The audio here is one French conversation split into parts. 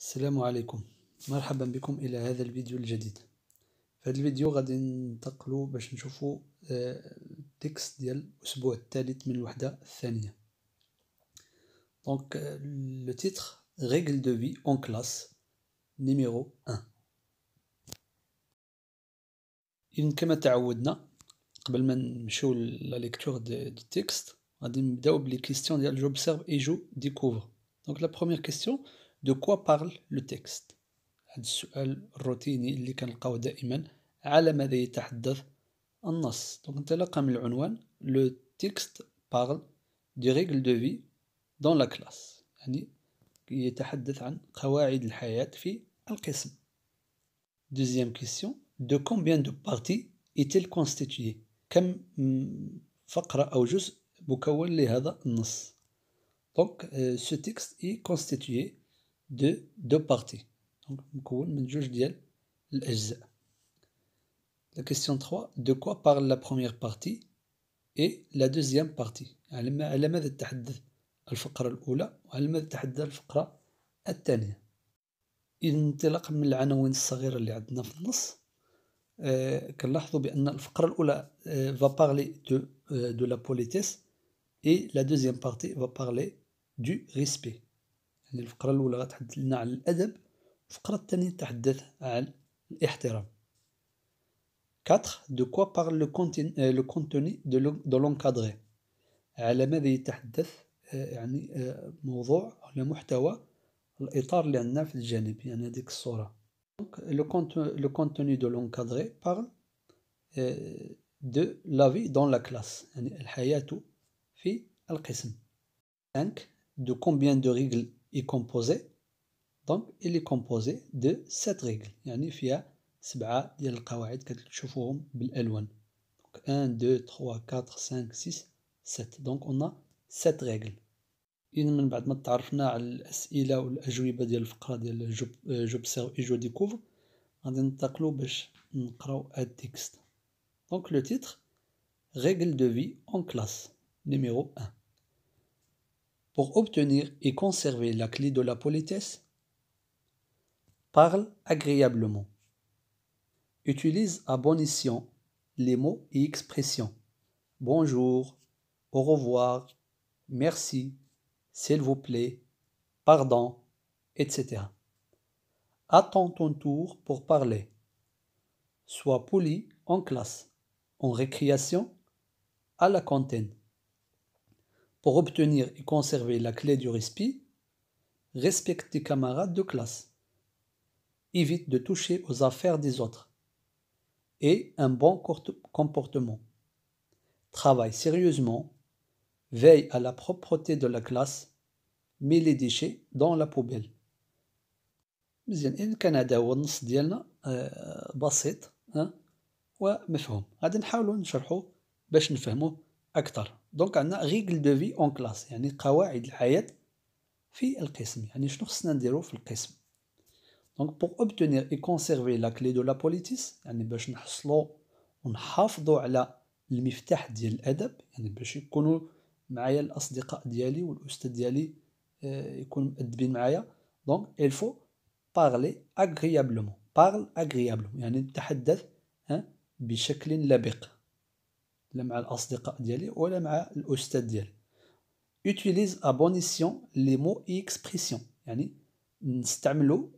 السلام عليكم. مرحبا بكم إلى هذا الفيديو الجديد. في هذا الفيديو غادي ننتقلوا باش نشوفوا التكست ديال الأسبوع الثالث من الوحدة الثانية. دونك لو تيتر règle de vie en classe numéro 1. إذن كما تعودنا قبل ما نمشيو لا ليكتور دو تكست غادي نبداو بلي كيستيون ديال j'observe et je découvre. Donc la première question, de quoi parle le texte؟ هذا السؤال الروتيني اللي كنلقاوه دائما، على ماذا يتحدث النص؟ دونك انطلاقا من العنوان le texte parle des règles de vie dans la classe، يعني يتحدث عن قواعد الحياة في القسم. Deuxième question, de combien de parties est-il constitué؟ كم فقرة أو جزء مكون لهذا النص؟ Donc ce texte est constitué de deux parties. Donc مكون من جوج ديال الأجزاء. La question 3, de quoi parle la première partie et la deuxième partie؟ على ماذا تتحدث الفقرة الأولى وعلى ماذا تتحدث الفقرة الثانية؟ إذا انطلاقا من العناوين الصغيرة اللي عندنا في النص كنلاحظوا بأن الفقرة الأولى va parler de la politesse et la deuxième partie va parler du respect. يعني الفقرة الأولى غتحدث لنا عن الأدب، الفقرة الثانية تتحدث عن الاحترام. 4. De quoi parle le contenu de l'encadré؟ على ماذا يتحدث يعني موضوع ولا محتوى الإطار اللي عندنا في الجانب، يعني هذيك الصورة. Donc le contenu de l'encadré parle de la vie dans la classe، يعني الحياة في القسم. 5. De combien de règles est composé؟ Donc il est composé de 7 règles، يعني فيها 7 ديال القواعد كتشوفوهم بالألوان. Donc 1 2 3 4 5 6 7. Donc on a 7 règles. إذا من بعد ما تعرفنا على الأسئلة والأجوبة ديال الفقرة ديال j'observe et je découvre، غادي ننتقلوا باش نقراو هاد التكست. Donc le titre règle de vie en classe numéro 1. Pour obtenir et conserver la clé de la politesse, parle agréablement. Utilise à bon escient les mots et expressions bonjour, au revoir, merci, s'il vous plaît, pardon, etc. Attends ton tour pour parler. Sois poli en classe, en récréation, à la cantine. Pour obtenir et conserver la clé du respect, respecte tes camarades de classe. Évite de toucher aux affaires des autres. Et un bon comportement. Travaille sérieusement. Veille à la propreté de la classe. Mets les déchets dans la poubelle. مزيان، إذا كان هذا هو النص ديالنا بسيط ومفهوم. غادي نحاولوا نشرحوه باش نفهموه أكثر. دونك عندنا ريغل دو في اون كلاس، يعني قواعد الحياة في القسم، يعني شنو خصنا نديرو في القسم. دونك pour obtenir et conserver la clé de la politesse، يعني باش نحصلوا ونحافظوا على المفتاح ديال الأدب، يعني باش يكونوا معايا الأصدقاء ديالي والأستاذ ديالي يكونوا مؤدبين معايا. دونك il faut parler agréablement. parle agréablement يعني نتحدث بشكل لبق، لا مع الأصدقاء ديالي ولا مع الأستاذ ديالي. utilise à bon escient les mots et expressions، يعني نستعملوا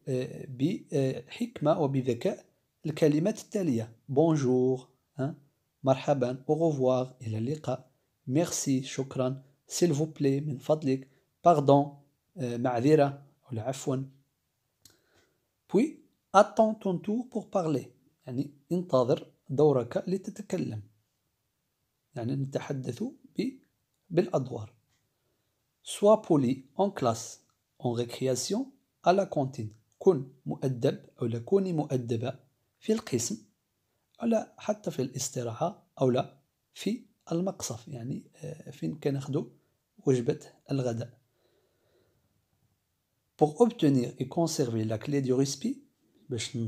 بحكمة وبذكاء الكلمات التالية bonjour مرحبا، au revoir إلى اللقاء، merci شكرا، s'il vous plaît من فضلك، pardon معذرة ولا عفوا. puis attends ton tour pour parler، يعني انتظر دورك لتتكلم، يعني نتحدث بالأدوار. sois poli en classe, en récréation, à la cantine. كن مؤدب أو لا كوني مؤدبة في القسم، أو لا حتى في الاستراحة، أو لا في المقصف، يعني فين كناخدو وجبة الغداء. pour obtenir et conserver la clé du respect، باش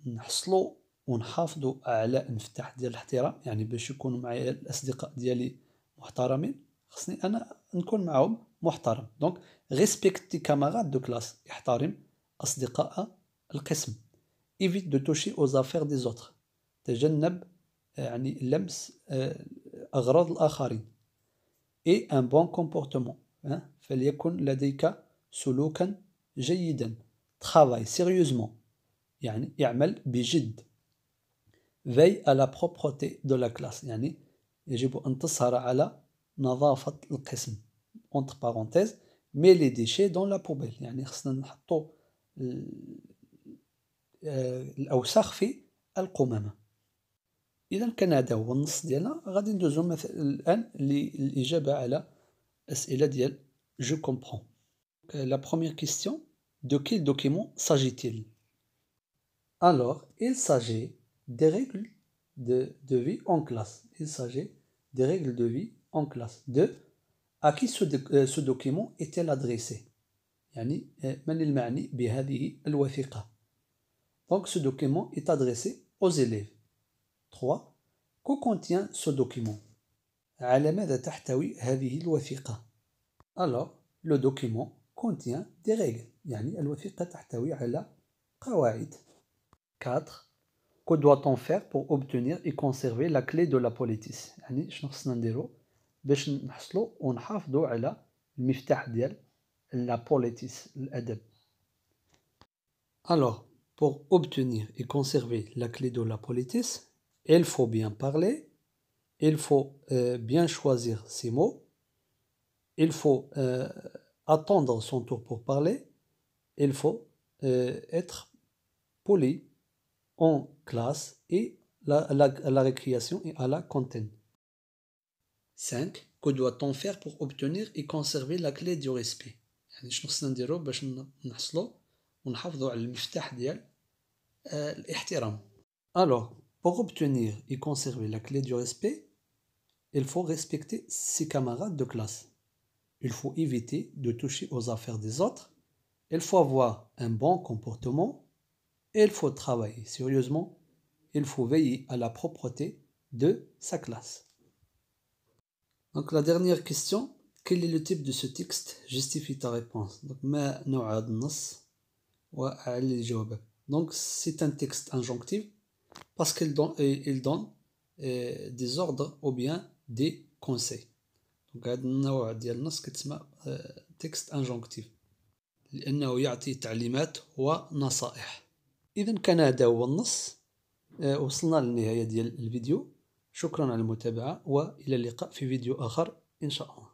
نحصلو ونحافظوا على المفتاح ديال الاحترام، يعني باش يكونوا معايا الأصدقاء ديالي محترمين، خصني أنا نكون معهم محترم. دونك respecte tes camarades de classe، احترم أصدقاء القسم. évite de toucher aux affaires des autres. تجنب يعني لمس أغراض الآخرين. et un bon comportement. فليكن لديك سلوكا جيدا. travaille sérieusement. يعني يعمل بجد. veille à la propreté de la classe. يعني يجب أن تسهر على نظافة القسم. entre parenthèses mets les déchets dans la poubelle. يعني خصنا نحطو الأوساخ في القمامة. إذا كان هذا هو النص ديالنا. غادي ندوزو الآن للإجابة على أسئلة ديال je comprends. La première question, de quel document s'agit-il? Alors, il s'agit des règles de vie en classe. Il s'agit des règles de vie en classe. À qui ce document est-il adressé? يعني من المعني بهذه الوثيقة. Donc ce document est adressé aux élèves. 3. Que contient ce document? على ماذا تحتوي هذه الوثيقة? Alors, le document contient des règles. يعني الوثيقة تحتوي على قواعد. 4. Que doit-on faire pour obtenir et conserver la clé de la politis? يعني شنو خصنا نديرو باش نحصلوا ونحافظوا على المفتاح ديال la politis, الأدب. Alors, pour obtenir et conserver la clé de la politis, il faut bien parler, il faut bien choisir ses mots, il faut attendre son tour pour parler, il faut être poli en classe et à la récréation et à la cantine. 5. Que doit-on faire pour obtenir et conserver la clé du respect? يعني شنو خصنا نديرو باش نحصلوا ونحافظوا على المفتاح ديال الاحترام. Alors, pour obtenir et conserver la clé du respect, il faut respecter ses camarades de classe. Il faut éviter de toucher aux affaires des autres. Il faut avoir un bon comportement. Et il faut travailler sérieusement. Il faut veiller à la propreté de sa classe. Donc la dernière question, quel est le type de ce texte? Justifie ta réponse. Donc ما نوع هذا النص وعلي الجواب. Donc c'est un texte injonctif parce qu'il donne des ordres ou bien des conseils. Donc هذا النوع ديال النص كتسمى texte injonctif لأنه يعطي تعليمات ونصائح. إذا كان هذا هو النص. وصلنا للنهاية ديال الفيديو. شكرا على المتابعة وإلى اللقاء في فيديو آخر إن شاء الله.